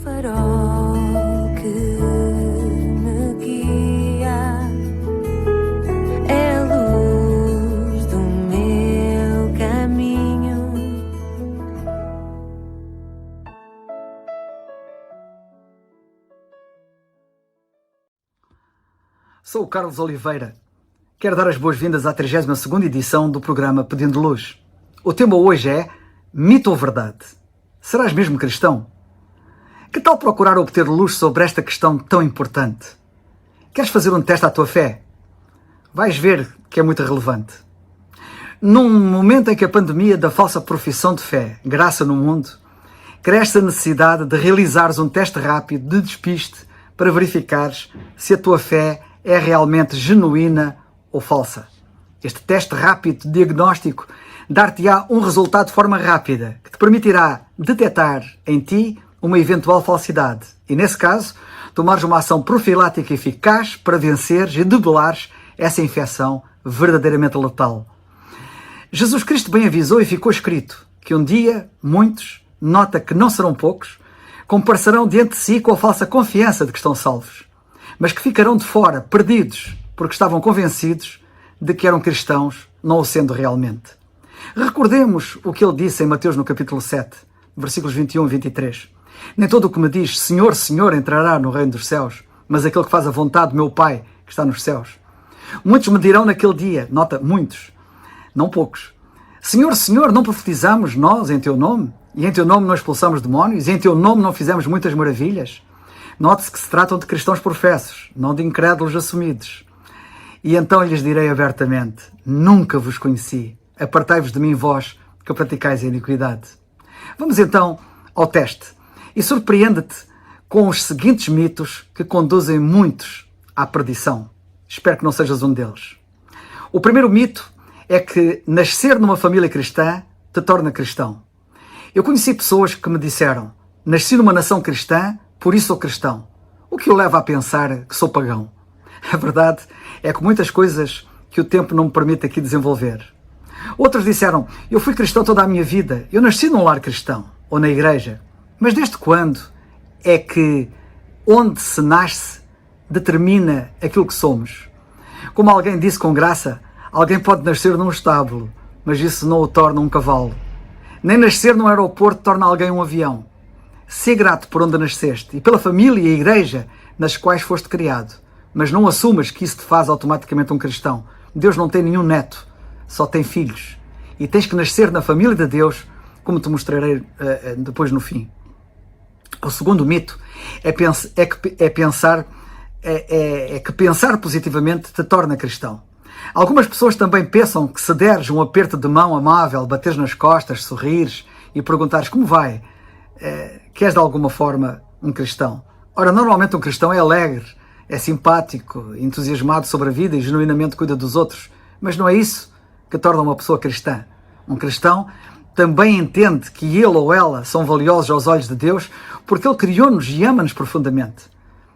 farol que me guia, é a luz do meu caminho. Sou o Carlos Oliveira. Quero dar as boas-vindas à 32ª edição do programa Pedindo Luz. O tema hoje é Mito ou Verdade? Serás mesmo cristão? Que tal procurar obter luz sobre esta questão tão importante? Queres fazer um teste à tua fé? Vais ver que é muito relevante. Num momento em que a pandemia da falsa profissão de fé graça no mundo, cresce a necessidade de realizares um teste rápido de despiste para verificares se a tua fé é realmente genuína ou falsa. Este teste rápido de diagnóstico dar-te-á um resultado de forma rápida que te permitirá detectar em ti uma eventual falsidade e, nesse caso, tomares uma ação profilática eficaz para venceres e debelares essa infecção verdadeiramente letal. Jesus Cristo bem avisou e ficou escrito que um dia muitos, nota que não serão poucos, comparecerão diante de si com a falsa confiança de que estão salvos, mas que ficarão de fora, perdidos, porque estavam convencidos de que eram cristãos, não o sendo realmente. Recordemos o que ele disse em Mateus no capítulo 7, versículos 21 e 23. Nem todo o que me diz Senhor, Senhor entrará no reino dos céus, mas aquele que faz a vontade do meu Pai que está nos céus. Muitos me dirão naquele dia, nota, muitos, não poucos, Senhor, Senhor, não profetizamos nós em teu nome? E em teu nome não expulsamos demónios? E em teu nome não fizemos muitas maravilhas? Note-se que se tratam de cristãos professos, não de incrédulos assumidos. E então lhes direi abertamente, nunca vos conheci. Apartai-vos de mim, vós, que praticais a iniquidade. Vamos então ao teste. E surpreende-te com os seguintes mitos que conduzem muitos à perdição. Espero que não sejas um deles. O primeiro mito é que nascer numa família cristã te torna cristão. Eu conheci pessoas que me disseram, nasci numa nação cristã, por isso sou cristão. O que o leva a pensar que sou pagão? A verdade é que muitas coisas que o tempo não me permite aqui desenvolver. Outros disseram, eu fui cristão toda a minha vida, eu nasci num lar cristão, ou na igreja. Mas desde quando é que onde se nasce determina aquilo que somos? Como alguém disse com graça, alguém pode nascer num estábulo, mas isso não o torna um cavalo. Nem nascer num aeroporto torna alguém um avião. Sê grato por onde nasceste e pela família e a igreja nas quais foste criado, mas não assumas que isso te faz automaticamente um cristão. Deus não tem nenhum neto, só tem filhos. E tens que nascer na família de Deus, como te mostrarei depois no fim. O segundo mito é que pensar positivamente te torna cristão. Algumas pessoas também pensam que se deres um aperto de mão amável, bateres nas costas, sorrires e perguntares como vai, que és de alguma forma um cristão. Ora, normalmente um cristão é alegre, é simpático, entusiasmado sobre a vida e genuinamente cuida dos outros. Mas não é isso que torna uma pessoa cristã. Um cristão também entende que ele ou ela são valiosos aos olhos de Deus porque Ele criou-nos e ama-nos profundamente.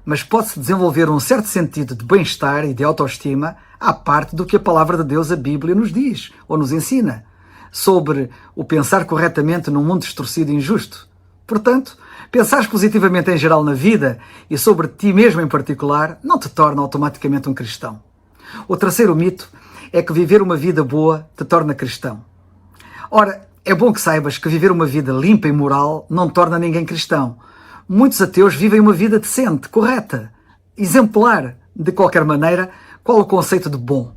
Mas pode-se desenvolver um certo sentido de bem-estar e de autoestima à parte do que a palavra de Deus, a Bíblia, nos diz ou nos ensina sobre o pensar corretamente num mundo distorcido e injusto. Portanto, pensares positivamente em geral na vida e sobre ti mesmo em particular não te torna automaticamente um cristão. O terceiro mito é que viver uma vida boa te torna cristão. Ora, é bom que saibas que viver uma vida limpa e moral não torna ninguém cristão. Muitos ateus vivem uma vida decente, correta, exemplar, de qualquer maneira. Qual o conceito de bom?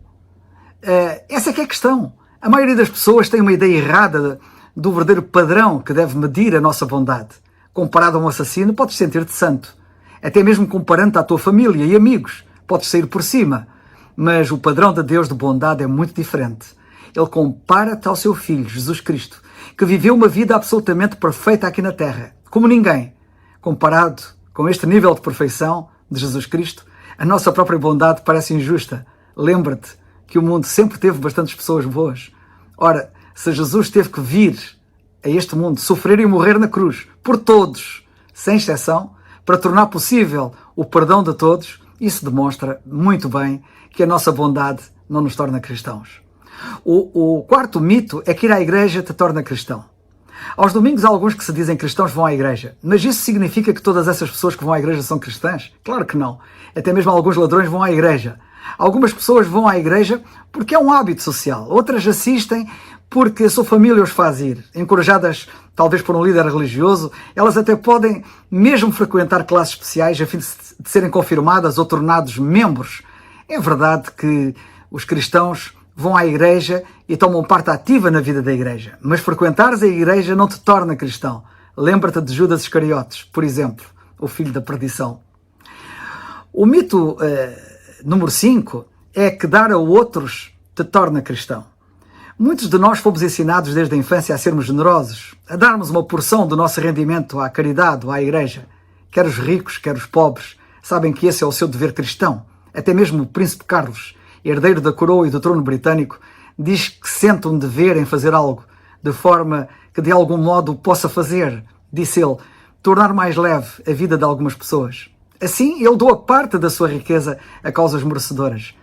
Essa é que é a questão. A maioria das pessoas tem uma ideia errada do verdadeiro padrão que deve medir a nossa bondade. Comparado a um assassino, podes sentir-te santo. Até mesmo comparando-te à tua família e amigos, podes sair por cima. Mas o padrão de Deus de bondade é muito diferente. Ele compara-te ao seu Filho, Jesus Cristo, que viveu uma vida absolutamente perfeita aqui na Terra, como ninguém. Comparado com este nível de perfeição de Jesus Cristo, a nossa própria bondade parece injusta. Lembra-te que o mundo sempre teve bastantes pessoas boas. Ora, se Jesus teve que vir a este mundo, sofrer e morrer na cruz, por todos, sem exceção, para tornar possível o perdão de todos, isso demonstra muito bem que a nossa bondade não nos torna cristãos. O quarto mito é que ir à igreja te torna cristão. Aos domingos há alguns que se dizem cristãos vão à igreja, mas isso significa que todas essas pessoas que vão à igreja são cristãs? Claro que não. Até mesmo alguns ladrões vão à igreja. Algumas pessoas vão à igreja porque é um hábito social. Outras assistem porque a sua família os faz ir. Encorajadas talvez por um líder religioso, elas até podem mesmo frequentar classes especiais a fim de serem confirmadas ou tornados membros. É verdade que os cristãos vão à igreja e tomam parte ativa na vida da igreja, mas frequentares a igreja não te torna cristão. Lembra-te de Judas Iscariotes, por exemplo, o filho da perdição. O mito número 5 é que dar a outros te torna cristão. Muitos de nós fomos ensinados desde a infância a sermos generosos, a darmos uma porção do nosso rendimento à caridade ou à igreja. Quer os ricos, quer os pobres, sabem que esse é o seu dever cristão. Até mesmo o príncipe Carlos, herdeiro da coroa e do trono britânico, diz que sente um dever em fazer algo, de forma que de algum modo possa fazer, disse ele, tornar mais leve a vida de algumas pessoas. Assim, ele doa parte da sua riqueza a causas merecedoras.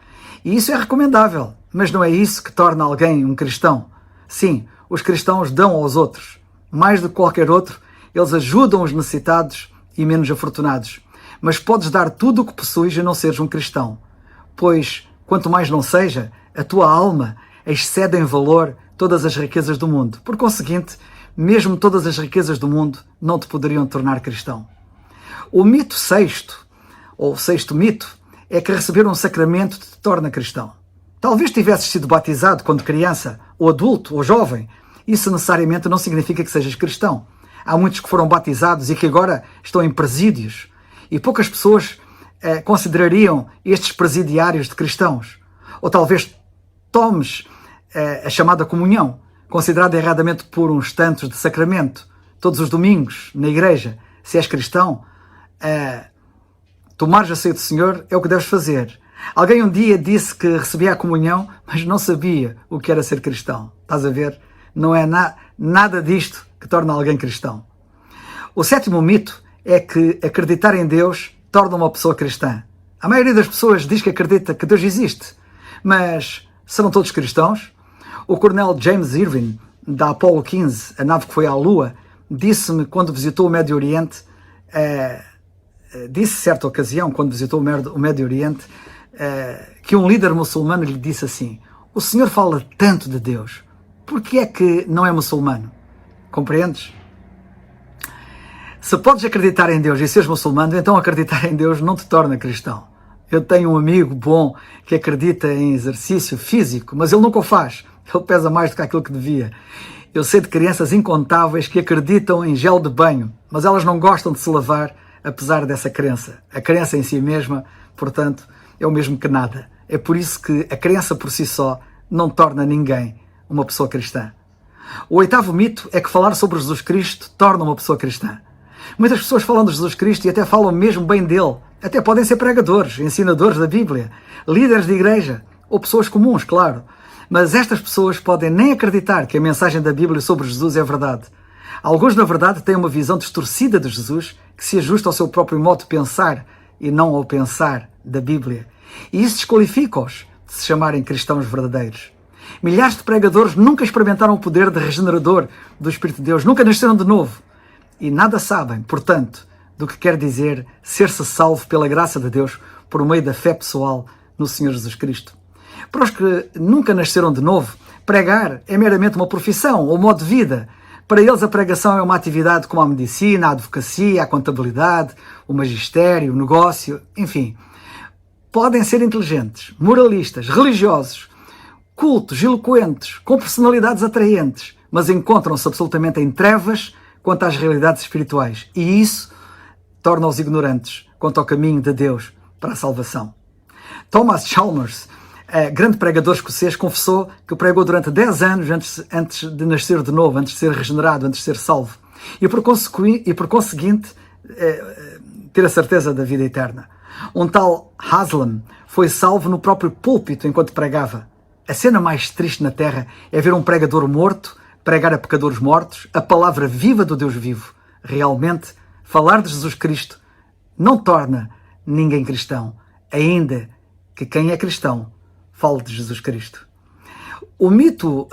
E isso é recomendável, mas não é isso que torna alguém um cristão. Sim, os cristãos dão aos outros. Mais do que qualquer outro, eles ajudam os necessitados e menos afortunados. Mas podes dar tudo o que possuis e não seres um cristão. Pois, quanto mais não seja, a tua alma excede em valor todas as riquezas do mundo. Por conseguinte, mesmo todas as riquezas do mundo não te poderiam tornar cristão. O mito sexto, ou o sexto mito, é que receber um sacramento te torna cristão. Talvez tivesses sido batizado quando criança, ou adulto, ou jovem. Isso necessariamente não significa que sejas cristão. Há muitos que foram batizados e que agora estão em presídios. E poucas pessoas considerariam estes presidiários de cristãos. Ou talvez tomes a chamada comunhão, considerada erradamente por uns tantos de sacramento, todos os domingos, na igreja. Se és cristão, tomares a ceia do Senhor é o que deves fazer. Alguém um dia disse que recebia a comunhão, mas não sabia o que era ser cristão. Estás a ver? Não é nada disto que torna alguém cristão. O sétimo mito é que acreditar em Deus torna uma pessoa cristã. A maioria das pessoas diz que acredita que Deus existe, mas serão todos cristãos? O coronel James Irving, da Apollo 15, a nave que foi à Lua, disse-me quando visitou o Médio Oriente, disse certa ocasião, quando visitou o Médio Oriente, que um líder muçulmano lhe disse assim: o senhor fala tanto de Deus, por que é que não é muçulmano? Compreendes? Se podes acreditar em Deus e seres muçulmano, então acreditar em Deus não te torna cristão. Eu tenho um amigo bom que acredita em exercício físico, mas ele nunca o faz. Ele pesa mais do que aquilo que devia. Eu sei de crianças incontáveis que acreditam em gel de banho, mas elas não gostam de se lavar, apesar dessa crença. A crença em si mesma, portanto, é o mesmo que nada. É por isso que a crença por si só não torna ninguém uma pessoa cristã. O oitavo mito é que falar sobre Jesus Cristo torna uma pessoa cristã. Muitas pessoas falam de Jesus Cristo e até falam mesmo bem dele. Até podem ser pregadores, ensinadores da Bíblia, líderes de igreja, ou pessoas comuns, claro. Mas estas pessoas podem nem acreditar que a mensagem da Bíblia sobre Jesus é verdade. Alguns, na verdade, têm uma visão distorcida de Jesus que se ajusta ao seu próprio modo de pensar e não ao pensar da Bíblia. E isso desqualifica-os de se chamarem cristãos verdadeiros. Milhares de pregadores nunca experimentaram o poder de regenerador do Espírito de Deus, nunca nasceram de novo. E nada sabem, portanto, do que quer dizer ser-se salvo pela graça de Deus por meio da fé pessoal no Senhor Jesus Cristo. Para os que nunca nasceram de novo, pregar é meramente uma profissão ou modo de vida. Para eles a pregação é uma atividade como a medicina, a advocacia, a contabilidade, o magistério, o negócio, enfim. Podem ser inteligentes, moralistas, religiosos, cultos, eloquentes, com personalidades atraentes, mas encontram-se absolutamente em trevas quanto às realidades espirituais. E isso torna-os ignorantes quanto ao caminho de Deus para a salvação. Thomas Chalmers, grande pregador escocês, confessou que pregou durante 10 anos antes de nascer de novo, antes de ser regenerado, antes de ser salvo. E por conseguinte, ter a certeza da vida eterna. Um tal Haslam foi salvo no próprio púlpito enquanto pregava. A cena mais triste na Terra é ver um pregador morto pregar a pecadores mortos a palavra viva do Deus vivo. Realmente, falar de Jesus Cristo não torna ninguém cristão, ainda que quem é cristão fale de Jesus Cristo. O mito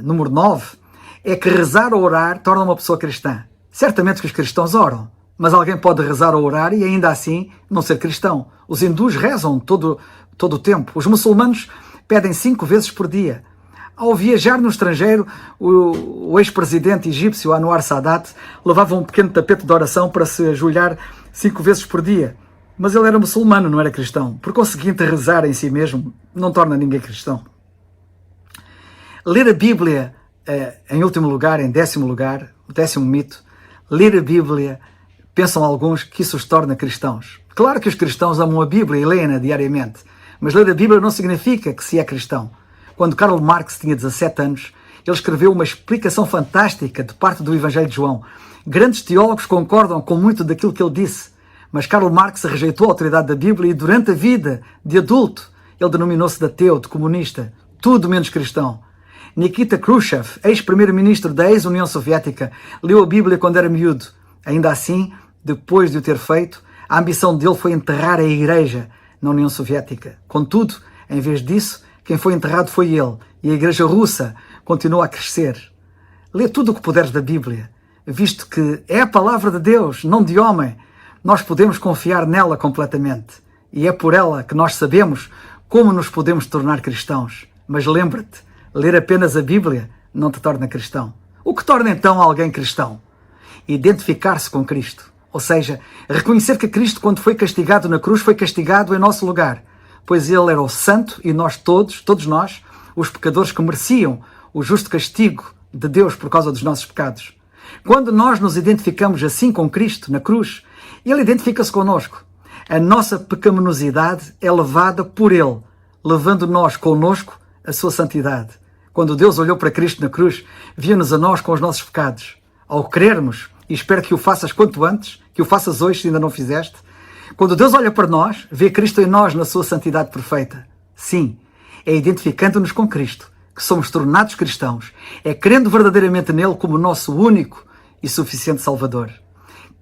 número 9 é que rezar ou orar torna uma pessoa cristã. Certamente que os cristãos oram, mas alguém pode rezar ou orar e ainda assim não ser cristão. Os hindus rezam todo o tempo. Os muçulmanos pedem 5 vezes por dia. Ao viajar no estrangeiro, o ex-presidente egípcio Anwar Sadat levava um pequeno tapete de oração para se ajoelhar 5 vezes por dia. Mas ele era muçulmano, não era cristão. Por conseguinte, rezar em si mesmo não torna ninguém cristão. Ler a Bíblia, em último lugar, em 10º lugar, o 10º mito, ler a Bíblia, pensam alguns que isso os torna cristãos. Claro que os cristãos amam a Bíblia e leem-na diariamente, mas ler a Bíblia não significa que se é cristão. Quando Karl Marx tinha 17 anos, ele escreveu uma explicação fantástica de parte do Evangelho de João. Grandes teólogos concordam com muito daquilo que ele disse, mas Karl Marx rejeitou a autoridade da Bíblia e durante a vida de adulto ele denominou-se de ateu, de comunista, tudo menos cristão. Nikita Khrushchev, ex-primeiro-ministro da ex-União Soviética, leu a Bíblia quando era miúdo. Ainda assim, depois de o ter feito, a ambição dele foi enterrar a Igreja na União Soviética. Contudo, em vez disso, quem foi enterrado foi ele, e a Igreja Russa continua a crescer. Lê tudo o que puderes da Bíblia, visto que é a palavra de Deus, não de homem. Nós podemos confiar nela completamente, e é por ela que nós sabemos como nos podemos tornar cristãos. Mas lembra-te, ler apenas a Bíblia não te torna cristão. O que torna então alguém cristão? Identificar-se com Cristo. Ou seja, reconhecer que Cristo, quando foi castigado na cruz, foi castigado em nosso lugar. Pois ele era o santo e nós todos nós, os pecadores que mereciam o justo castigo de Deus por causa dos nossos pecados. Quando nós nos identificamos assim com Cristo na cruz, ele identifica-se connosco. A nossa pecaminosidade é levada por ele, levando nós connosco a sua santidade. Quando Deus olhou para Cristo na cruz, via-nos a nós com os nossos pecados. Ao crermos, e espero que o faças quanto antes, que o faças hoje se ainda não fizeste, quando Deus olha para nós, vê Cristo em nós na sua santidade perfeita. Sim, é identificando-nos com Cristo que somos tornados cristãos. É crendo verdadeiramente nele como nosso único e suficiente Salvador.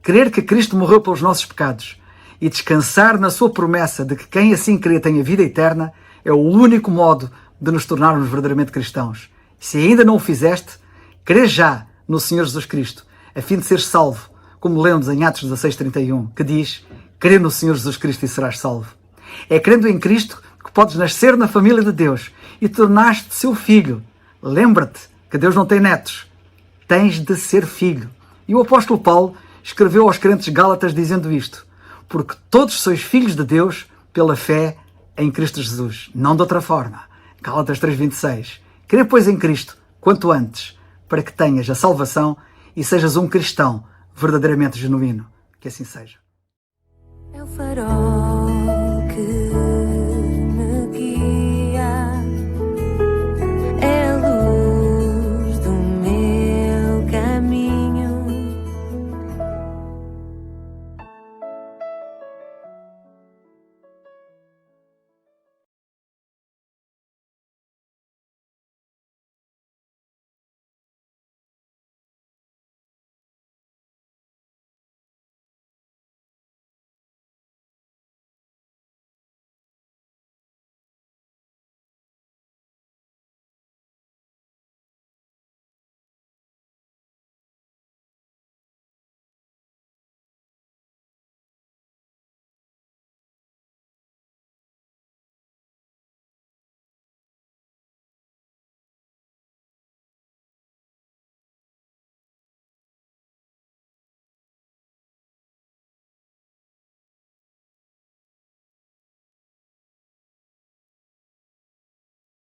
Crer que Cristo morreu pelos nossos pecados e descansar na sua promessa de que quem assim crê tem a vida eterna é o único modo de nos tornarmos verdadeiramente cristãos. Se ainda não o fizeste, crê já no Senhor Jesus Cristo, a fim de seres salvo, como lemos em Atos 16:31, que diz: crê no Senhor Jesus Cristo e serás salvo. É crendo em Cristo que podes nascer na família de Deus e tornar-te seu filho. Lembra-te que Deus não tem netos. Tens de ser filho. E o apóstolo Paulo escreveu aos crentes gálatas dizendo isto: porque todos sois filhos de Deus pela fé em Cristo Jesus, não de outra forma. Gálatas 3:26. Crê, pois, em Cristo quanto antes, para que tenhas a salvação e sejas um cristão verdadeiramente genuíno. Que assim seja. É o farol